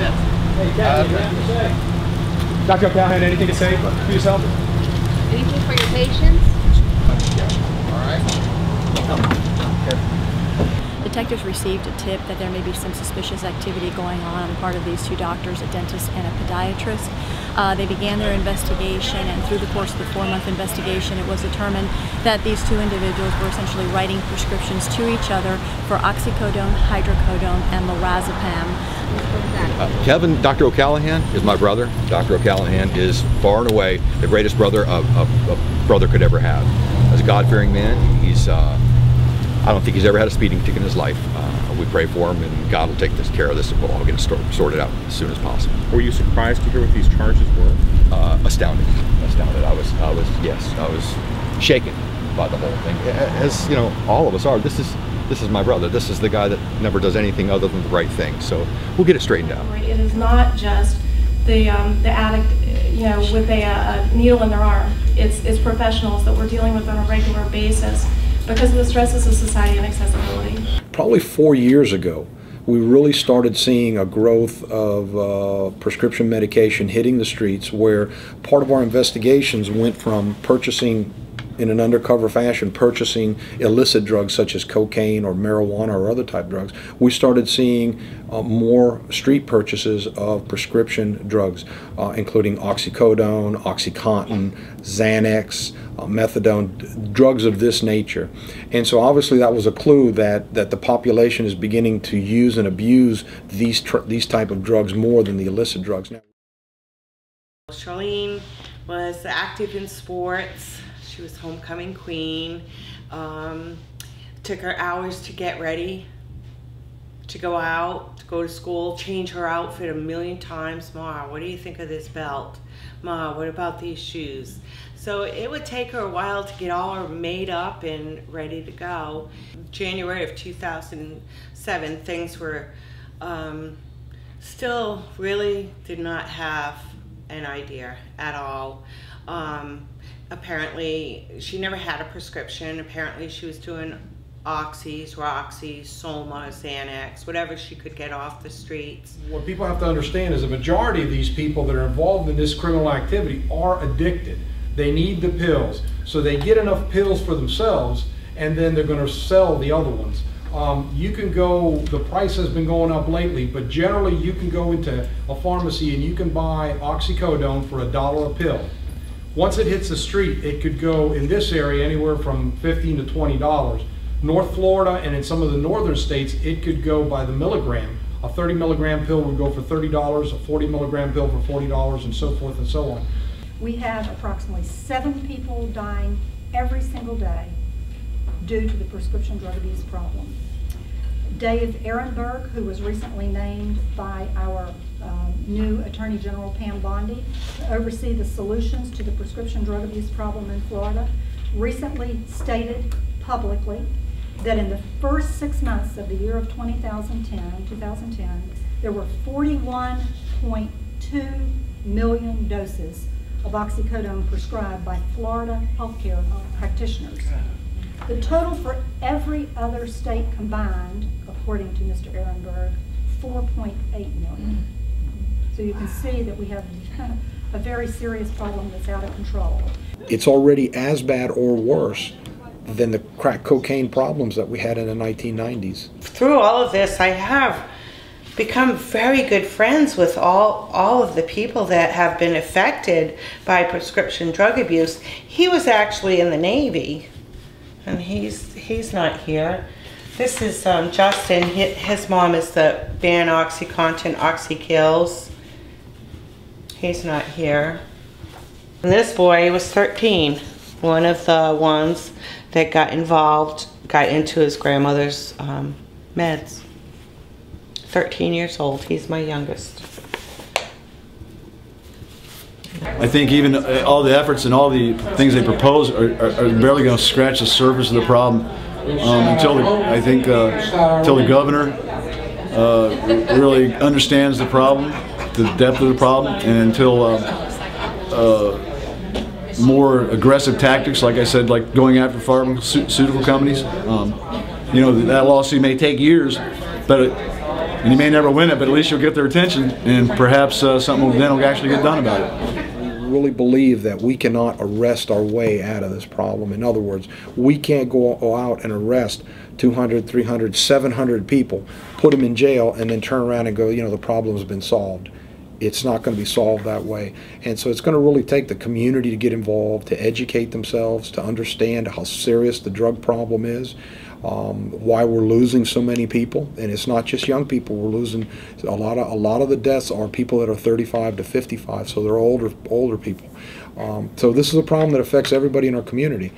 Hey, Kathy, anything to say? Dr. O'Callahan, anything to say for yourself? Anything for your patients? All right. Detectives received a tip that there may be some suspicious activity going on the part of these two doctors, a dentist and a podiatrist. They began their investigation, and through the course of the 4-month investigation, it was determined that these two individuals were essentially writing prescriptions to each other for oxycodone, hydrocodone, and lorazepam. Kevin, Dr. O'Callahan is my brother. Dr. O'Callahan is far and away the greatest brother a brother could ever have. As a God-fearing man, he's I don't think he's ever had a speeding ticket in his life. We pray for him, and God will take care of this, and we'll all get it sorted out as soon as possible. Were you surprised to hear what these charges were? Astounded. I was shaken by the whole thing, as you know, all of us are. This is my brother. This is the guy that never does anything other than the right thing. So we'll get it straightened out. It is not just the addict, you know, with a needle in their arm. It's professionals that we're dealing with on a regular basis because of the stresses of society and accessibility. Probably 4 years ago, we really started seeing a growth of prescription medication hitting the streets, where part of our investigations went from purchasing in an undercover fashion, purchasing illicit drugs such as cocaine or marijuana or other type drugs. We started seeing more street purchases of prescription drugs, including oxycodone, OxyContin, Xanax, methadone, drugs of this nature. And so obviously that was a clue that the population is beginning to use and abuse these type of drugs more than the illicit drugs. Now, Charlene was active in sports. She was homecoming queen. Took her hours to get ready, to go out, to go to school, change her outfit a million times. Ma, what do you think of this belt? Ma, what about these shoes? So it would take her a while to get all her made up and ready to go. January of 2007, things were still really did not have an idea at all. Apparently, she never had a prescription. Apparently, she was doing Oxys, Roxys, Soma, Xanax, whatever she could get off the streets. What people have to understand is the majority of these people that are involved in this criminal activity are addicted. They need the pills. So they get enough pills for themselves, and then they're going to sell the other ones. You can go, the price has been going up lately, but generally you can go into a pharmacy and you can buy oxycodone for $1 a pill. Once it hits the street, it could go in this area anywhere from $15 to $20. North Florida and in some of the northern states, it could go by the milligram. A 30 milligram pill would go for $30, a 40 milligram pill for $40, and so forth and so on. We have approximately 7 people dying every single day due to the prescription drug abuse problem. Dave Ehrenberg, who was recently named by our new Attorney General Pam Bondi to oversee the solutions to the prescription drug abuse problem in Florida, recently stated publicly that in the first 6 months of the year of 2010, there were 41.2 million doses of oxycodone prescribed by Florida healthcare practitioners. The total for every other state combined, according to Mr. Ehrenberg, 4.8 million. So you can see that we have a very serious problem that's out of control. it's already as bad or worse than the crack cocaine problems that we had in the 1990s. Through all of this, I have become very good friends with all of the people that have been affected by prescription drug abuse. He was actually in the Navy, and he's not here. This is Justin. His mom is the ban OxyContin, OxyKills. He's not here. And this boy was 13, one of the ones that got into his grandmother's meds. 13 years old, he's my youngest. I think even all the efforts and all the things they propose are barely going to scratch the surface of the problem until the governor really understands the problem, the depth of the problem, and until more aggressive tactics, like I said, like going after pharmaceutical companies. You know, that lawsuit may take years, but And you may never win it, but at least you'll get their attention, and perhaps something then will actually get done about it. Really believe that we cannot arrest our way out of this problem. In other words, we can't go out and arrest 200, 300, 700 people, put them in jail, and then turn around and go, you know, the problem's been solved. It's not going to be solved that way. And so it's going to really take the community to get involved, to educate themselves, to understand how serious the drug problem is, why we're losing so many people. And it's not just young people. We're losing a lot of the deaths are people that are 35 to 55, so they're older people. So this is a problem that affects everybody in our community.